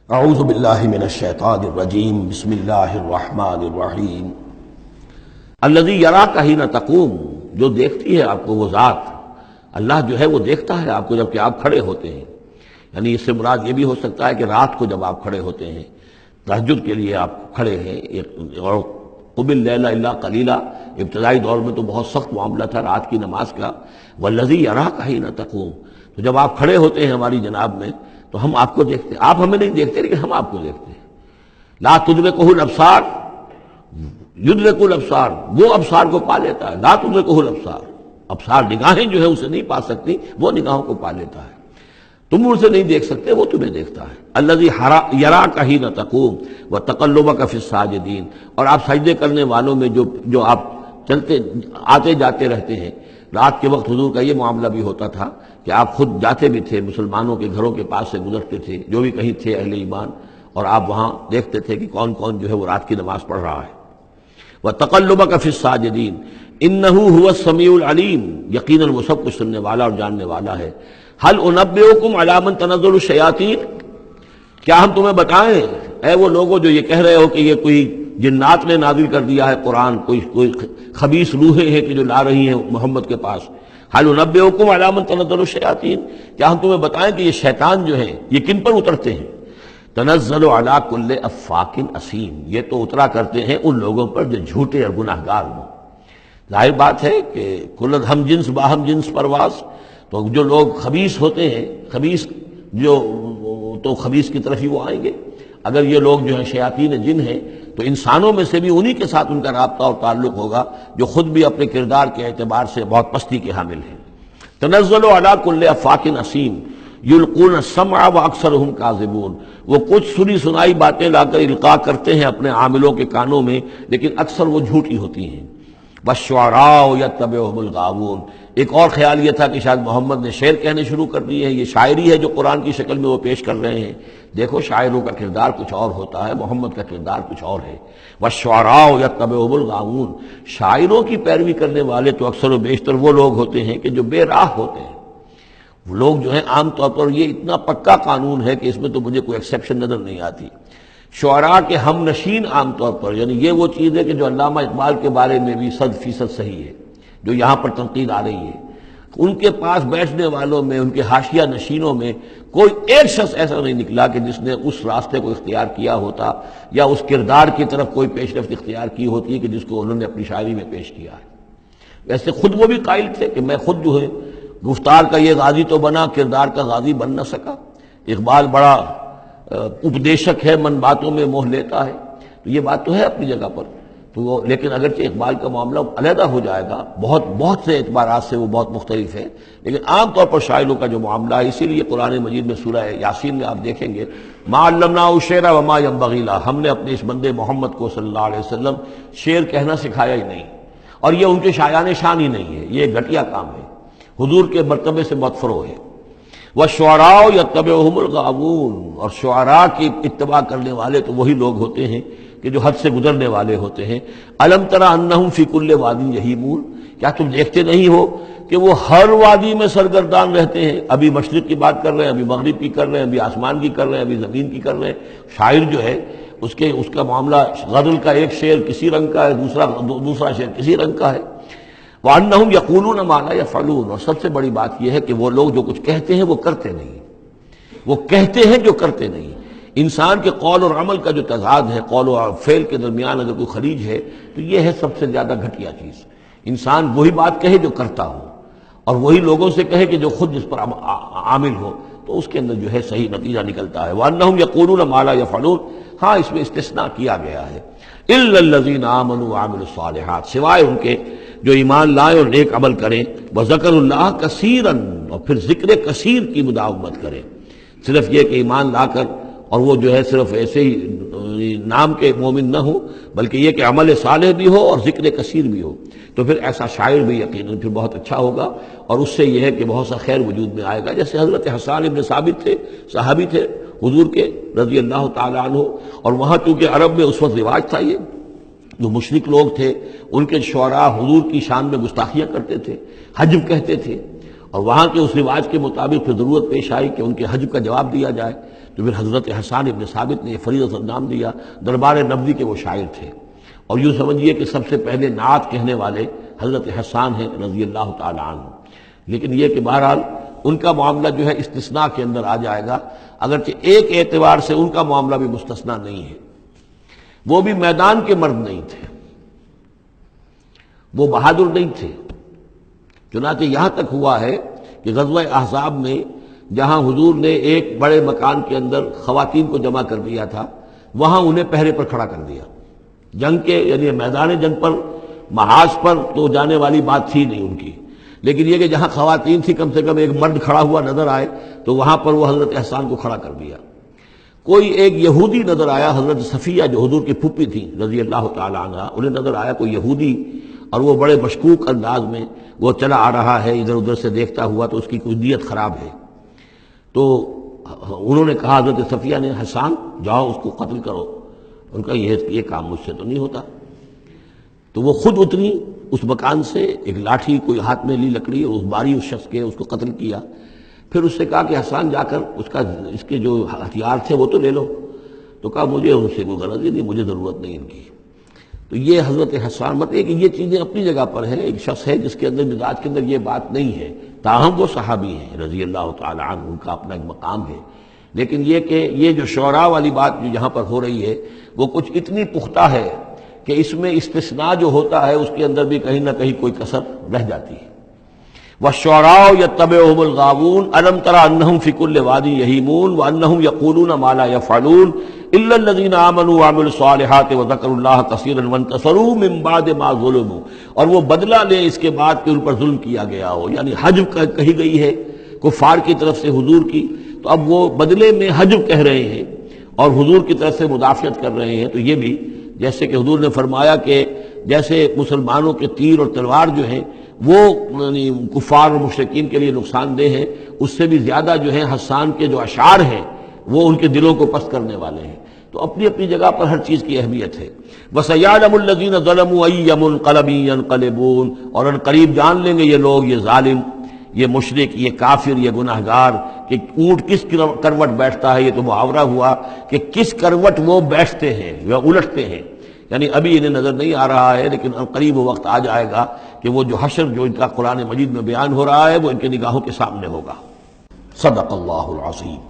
اعوذ باللہ من الشیطان الرجیم بسم اللہ الرحمن الرحیم الذی یراک حین تقوم، جو دیکھتی ہے آپ کو وہ ذات اللہ جو ہے وہ دیکھتا ہے آپ کو جب کہ آپ کھڑے ہوتے ہیں. یعنی اس سے مراد یہ بھی ہو سکتا ہے کہ رات کو جب آپ کھڑے ہوتے ہیں، تہجد کے لیے آپ کھڑے ہیں. اور قم اللیل الا قلیلا، ابتدائی دور میں تو بہت سخت معاملہ تھا رات کی نماز کا. والذی یراک حین تقوم، تو جب آپ کھڑے ہوتے ہیں ہماری جناب میں تو ہم آپ کو دیکھتے ہیں. آپ ہمیں نہیں دیکھتے لیکن ہم آپ کو دیکھتے ہیں. لا تدرکہ الابصار یدرک الابصار، وہ ابصار کو پا لیتا ہے. لا تدرکہ الابصار، ابصار نگاہیں جو ہے اسے نہیں پا سکتی، وہ نگاہوں کو پا لیتا ہے. تم اسے نہیں دیکھ سکتے، وہ تمہیں دیکھتا ہے. الذی یراک حین تقوم وتقلبک فی الساجدین، اور آپ سجدے کرنے والوں میں جو آپ چلتے آتے جاتے رہتے ہیں. رات کے وقت حضور کا یہ معاملہ بھی ہوتا تھا کہ آپ خود جاتے بھی تھے، مسلمانوں کے گھروں کے پاس سے گزرتے تھے جو بھی کہیں تھے اہل ایمان، اور آپ وہاں دیکھتے تھے کہ کون کون جو ہے وہ رات کی نماز پڑھ رہا ہے. وَتَقَلُّبَكَ فِي السَّاجِدِينَ إِنَّهُ هُوَ السَّمِيعُ الْعَلِيمُ، یقیناً وہ سب کچھ سننے والا اور جاننے والا ہے. هَلْ أُنَبِّئُكُمْ عَلَىٰ مَنْ تَنَزَّلُ الشَّيَاطِينُ، کیا ہم تمہیں بتائیں اے وہ لوگوں جو یہ کہہ رہے ہو کہ یہ کوئی جنات نے نازل کر دیا ہے قرآن، کوئی خبیث روحیں ہیں کہ جو لا رہی ہیں محمد کے پاس. هَلْ أُنَبِّئُكُمْ عَلَىٰ مَنْ تَنَزَّلُ الشَّيَاطِينُ، کیا ہم تمہیں بتائیں کہ یہ شیطان جو ہیں یہ کن پر اترتے ہیں. تنزل علی کل افاک اسیم، یہ تو اترا کرتے ہیں ان لوگوں پر جو جھوٹے اور گناہ گار ہوں. ظاہر بات ہے کہ کل ہم جنس باہم جنس پرواز، تو جو لوگ خبیث ہوتے ہیں، خبیث جو تو خبیث کی طرف ہی وہ آئیں گے. اگر یہ لوگ جو ہیں شیاطین جن ہیں تو انسانوں میں سے بھی انہی کے ساتھ ان کا رابطہ اور تعلق ہوگا جو خود بھی اپنے کردار کے اعتبار سے بہت پستی کے حامل ہیں. تنزل علی کل افاک اسیم یلقون السمع واکثرهم کاذبون، وہ کچھ سنی سنائی باتیں لا کر القاء کرتے ہیں اپنے عاملوں کے کانوں میں، لیکن اکثر وہ جھوٹی ہوتی ہیں. والشعراء یتبعهم الغاوون، ایک اور خیال یہ تھا کہ شاید محمد نے شعر کہنے شروع کر دیے ہیں، یہ شاعری ہے جو قرآن کی شکل میں وہ پیش کر رہے ہیں. دیکھو شاعروں کا کردار کچھ اور ہوتا ہے، محمد کا کردار کچھ اور ہے. والشعراء یتبعهم الغاوون، شاعروں کی پیروی کرنے والے تو اکثر و بیشتر وہ لوگ ہوتے ہیں کہ جو بے راہ ہوتے ہیں. وہ لوگ جو ہیں عام طور پر، یہ اتنا پکا قانون ہے کہ اس میں تو مجھے کوئی ایکسیپشن نظر نہیں آتی. شعراء کے ہم نشین عام طور پر، یعنی یہ وہ چیز ہے کہ جو علامہ اقبال کے بارے میں بھی 100% صحیح ہے، جو یہاں پر تنقید آ رہی ہے. ان کے پاس بیٹھنے والوں میں، ان کے حاشیہ نشینوں میں کوئی ایک شخص ایسا نہیں نکلا کہ جس نے اس راستے کو اختیار کیا ہوتا یا اس کردار کی طرف کوئی پیش رفت اختیار کی ہوتی ہے کہ جس کو انہوں نے اپنی شاعری میں پیش کیا ہے. ویسے خود وہ بھی قائل تھے کہ میں خود جو ہے گفتار کا یہ غازی تو بنا، کردار کا غازی بن نہ سکا. اقبال بڑا اپدیشک ہے، من باتوں میں موہ لیتا ہے، تو یہ بات تو ہے اپنی جگہ پر. تو وہ لیکن اگرچہ اقبال کا معاملہ علیحدہ ہو جائے گا، بہت سے اعتبارات سے وہ بہت مختلف ہے، لیکن عام طور پر شاعروں کا جو معاملہ ہے، اسی لیے قرآن مجید میں سورہ یاسین میں آپ دیکھیں گے ما علمناہ الشعر وما ينبغی لہ، ہم نے اپنے اس بندے محمد کو صلی اللہ علیہ وسلم شعر کہنا سکھایا ہی نہیں. اور یہ ان کے شایان شان ہی نہیں ہے، یہ گھٹیا کام ہے، حضور کے مرتبے سے بہت فروغ ہے. والشعراء یتبعهم الغاوون، اور شعراء کی اتباع کرنے والے تو وہی لوگ ہوتے ہیں کہ جو حد سے گزرنے والے ہوتے ہیں. الم تر انہم فی کل وادی یہیمون، کیا تم دیکھتے نہیں ہو کہ وہ ہر وادی میں سرگردان رہتے ہیں. ابھی مشرق کی بات کر رہے ہیں، ابھی مغرب کی کر رہے ہیں، ابھی آسمان کی کر رہے ہیں، ابھی زمین کی کر رہے ہیں. شاعر جو ہے اس کا معاملہ غزل کا ایک شعر کسی رنگ کا ہے، دوسرا شعر کسی رنگ کا ہے. وَأَنَّهُمْ يَقُولُونَ مَا لَا يَفْعَلُونَ، اور سب سے بڑی بات یہ ہے کہ وہ لوگ جو کچھ کہتے ہیں وہ کرتے نہیں، وہ کہتے ہیں جو کرتے نہیں. انسان کے قول اور عمل کا جو تضاد ہے، قول و فعل کے درمیان اگر کوئی خلیج ہے تو یہ ہے سب سے زیادہ گھٹیا چیز. انسان وہی بات کہے جو کرتا ہو، اور وہی لوگوں سے کہے کہ جو خود جس پر عامل ہو، تو اس کے اندر جو ہے صحیح نتیجہ نکلتا ہے. وَأَنَّهُمْ يَقُولُونَ مَا لَا يَفْعَلُونَ، ہاں اس میں استثناء کیا گیا ہے. إِلَّا الَّذِينَ آمَنُوا وَعَمِلُوا الصَّالِحَاتِ، سوائے ان کے جو ایمان لائیں اور نیک عمل کریں. وَذَكَرُوا اللَّهَ كَثِيرًا، اور پھر ذکر کثیر کی مداومت کریں. صرف یہ کہ ایمان لا کر اور وہ جو ہے صرف ایسے ہی نام کے مومن نہ ہو، بلکہ یہ کہ عمل صالح بھی ہو اور ذکر کثیر بھی ہو، تو پھر ایسا شاعر بھی یقیناً پھر بہت اچھا ہوگا، اور اس سے یہ ہے کہ بہت سا خیر وجود میں آئے گا. جیسے حضرت حسان ابن ثابت تھے، صحابی تھے حضور کے رضی اللہ تعالیٰ عنہ، اور وہاں چونکہ عرب میں اس وقت رواج تھا، یہ جو مشرک لوگ تھے ان کے شعراء حضور کی شان میں گستاخیاں کرتے تھے، حجب کہتے تھے، اور وہاں کے اس رواج کے مطابق پھر ضرورت پیش آئی کہ ان کے حج کا جواب دیا جائے، تو پھر حضرت حسان ابن ثابت نے یہ فریضہ نام دیا۔ دربار نبوی کے وہ شاعر تھے، اور یوں سمجھیے کہ سب سے پہلے نعت کہنے والے حضرت حسان ہیں رضی اللہ تعالی عنہ۔ لیکن یہ کہ بہرحال ان کا معاملہ جو ہے استثناء کے اندر آ جائے گا، اگرچہ ایک اعتبار سے ان کا معاملہ بھی مستثنیٰ نہیں ہے، وہ بھی میدان کے مرد نہیں تھے، وہ بہادر نہیں تھے۔ چنانچہ یہاں تک ہوا ہے کہ غزوہ احزاب میں جہاں حضور نے ایک بڑے مکان کے اندر خواتین کو جمع کر دیا تھا، وہاں انہیں پہرے پر کھڑا کر دیا۔ جنگ کے یعنی میدان جنگ پر محاذ پر تو جانے والی بات تھی نہیں ان کی، لیکن یہ کہ جہاں خواتین تھی کم سے کم ایک مرد کھڑا ہوا نظر آئے تو وہاں پر وہ حضرت احسان کو کھڑا کر دیا۔ کوئی ایک یہودی نظر آیا، حضرت صفیہ جو حضور کی پھوپھی تھی رضی اللہ تعالی عنہ، انہیں نظر آیا کوئی یہودی، اور وہ بڑے مشکوک انداز میں وہ چلا آ رہا ہے، ادھر ادھر سے دیکھتا ہوا، تو اس کی کوئی نیت خراب ہے۔ تو انہوں نے کہا، حضرت صفیہ نے، حسان جاؤ اس کو قتل کرو۔ ان کا یہ کام مجھ سے تو نہیں ہوتا۔ تو وہ خود اتری اس مکان سے، ایک لاٹھی کوئی ہاتھ میں لی لکڑی، اور اس باری اس شخص کے اس کو قتل کیا۔ پھر اس سے کہا کہ حسان جا کر اس کے جو ہتھیار تھے وہ تو لے لو۔ تو کہا مجھے ان سے کوئی غرض ہی نہیں، مجھے ضرورت نہیں ان کی۔ تو یہ حضرت حسان مطلب کہ یہ چیزیں اپنی جگہ پر ہیں، ایک شخص ہے جس کے اندر مزاج کے اندر یہ بات نہیں ہے، تاہم وہ صحابی ہیں رضی اللہ تعالی عنہ، ان کا اپنا ایک مقام ہے۔ لیکن یہ کہ یہ جو شعراء والی بات جو یہاں پر ہو رہی ہے وہ کچھ اتنی پختہ ہے کہ اس میں استثناء جو ہوتا ہے اس کے اندر بھی کہیں نہ کہیں کوئی کسر رہ جاتی ہے۔ وَالشُّعَرَاءُ يَتَّبِعُهُمُ الْغَاوُونَ أَلَمْ تَرَ أَنَّهُمْ فِي كُلِّ وَادٍ يَهِيمُونَ وَأَنَّهُمْ يَقُولُونَ مَا لَا يَفْعَلُونَ إِلَّا الَّذِينَ آمَنُوا وَعَمِلُوا الصَّالِحَاتِ وَذَكَرُوا اللَّهَ كَثِيرًا وَانتَصَرُوا مِن بَعْدِ مَا ظُلِمُوا، اور وہ بدلہ لیں اس کے بعد کہ ان پر ظلم کیا گیا ہو، یعنی حجب کہی گئی ہے کفار کی طرف سے حضور کی، تو اب وہ بدلے میں حجب کہہ رہے ہیں اور حضور کی طرف سے مدافعت کر رہے ہیں۔ تو یہ بھی جیسے کہ حضور نے فرمایا کہ جیسے مسلمانوں کے تیر اور تلوار جو ہیں وہ کفار اور مشرکین کے لیے نقصان دہ ہیں، اس سے بھی زیادہ جو ہے حسان کے جو اشعار ہیں وہ ان کے دلوں کو پست کرنے والے ہیں۔ تو اپنی اپنی جگہ پر ہر چیز کی اہمیت ہے۔ وَسَيَعْلَمُ الَّذِينَ ظَلَمُوا أَيَّ مُنقَلَبٍ يَنقَلِبُونَ، اور ان قریب جان لیں گے یہ لوگ، یہ ظالم، یہ مشرک، یہ کافر، یہ گناہگار، کہ اونٹ کس کروٹ بیٹھتا ہے۔ یہ تو محاورہ ہوا کہ کس کروٹ وہ بیٹھتے ہیں یا الٹتے ہیں، یعنی ابھی انہیں نظر نہیں آ رہا ہے، لیکن قریب وہ وقت آ جائے گا کہ وہ جو حشر جو ان کا قرآن مجید میں بیان ہو رہا ہے وہ ان کے نگاہوں کے سامنے ہوگا۔ صدق اللہ العظیم۔